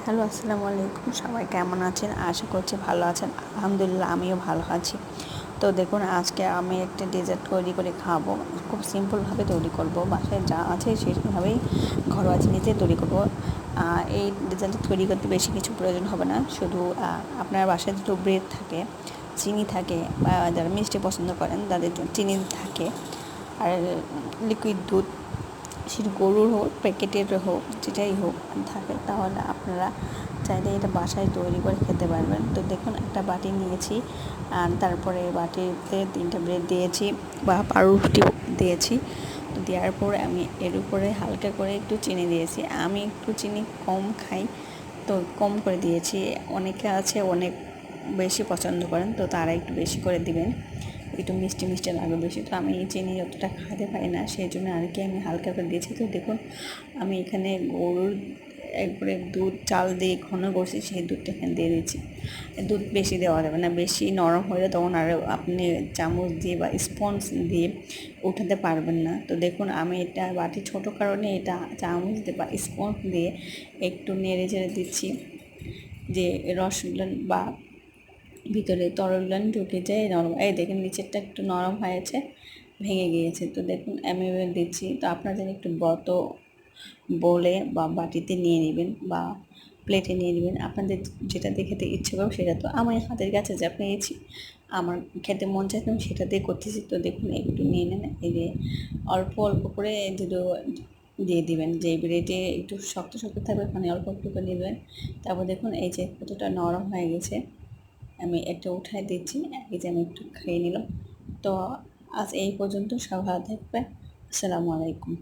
Hello, আসসালামু আলাইকুম। সবাই কেমন আছেন? আশা করছি ভালো আছেন। আলহামদুলিল্লাহ আমিও ভালো আছি। তো দেখুন, আজকে আমি একটা ডেজার্ট তৈরি করে খাবো। খুব সিম্পলভাবে তৈরি করব, বাসায় যা আছে সেভাবেই ঘরোয়া জিনিসে তৈরি করব। এই ডেজার্টটা তৈরি করতে বেশি কিছু প্রয়োজন হবে না। শুধু আপনার বাসায় যদি ব্রেড থাকে, চিনি থাকে, বা যারা মিষ্টি পছন্দ করেন তাদের চিনি থাকে, আর লিকুইড দুধ, সেটা গরুর হোক প্যাকেটের হোক যেটাই হোক থাকে, তাহলে আপনারা চাইলে এটা বাসায় তৈরি করে খেতে পারবেন। তো দেখুন, একটা বাটি নিয়েছি, আর তারপরে বাটিতে 3টা ব্রেড দিয়েছি বা পাউরুটি দিয়েছি। তো দেওয়ার পরে আমি এর উপরে হালকা করে একটু চিনি দিয়েছি। আমি একটু চিনি কম খাই, তো কম করে দিয়েছি। অনেকে আছে অনেক বেশি পছন্দ করেন, তো তারা একটু বেশি করে দিবেন, একটু মিষ্টি মিষ্টি লাগবে বেশি। তো আমি চিনি অতটা খেতে পারি না, সেই জন্য আর কি আমি হালকা করে দিয়েছি। তো দেখুন, আমি এখানে গরুর একবারে দুধ চাল দিয়ে ঘন করছি, সেই দুধটা এখানে দিয়ে দিচ্ছি। দুধ বেশি দেওয়া যাবে না, বেশি নরম হলে তখন আর আপনি চামচ দিয়ে বা স্পঞ্জ দিয়ে উঠাতে পারবেন না। তো দেখুন, আমি এটা বাটি ছোট কারণে এটা চামচ দিয়ে বা স্পঞ্জ দিয়ে একটু নেড়ে চেড়ে দিচ্ছি, যে রসগুলো বা ভিতরে তরলগুলো ঢুকে যায় নরম। এই দেখেন, নিচেরটা একটু নরম হয়েছে, ভেঙে গিয়েছে। তো দেখুন আমি এবার দিচ্ছি। তো আপনারা যেন একটু বলে বা বাটিতে নিয়ে নেবেন বা প্লেটে নিয়ে নেবেন, আপনাদের যেটা দিয়ে খেতে ইচ্ছে করবে সেটা। তো আমার হাতের কাছে যা পেয়েছি, আমার খেতে মন চাইছে, আমি সেটা দিয়ে করতেছি। তো দেখুন, একটু নিয়ে নেন, এই যে অল্প অল্প করে দুটো দিয়ে দিবেন, যে ব্রেডে একটু শক্ত শক্ত থাকবে, ওখানে অল্প অল্প করে নিয়ে দেবেন। তারপর দেখুন, এই যে কতটা নরম হয়ে গেছে, আমি একটা উঠায় দিচ্ছি। এই যে আমি একটু খেয়ে নিলাম। তো আজ এই পর্যন্ত, সব ভালো থাকবে। আসসালামু আলাইকুম।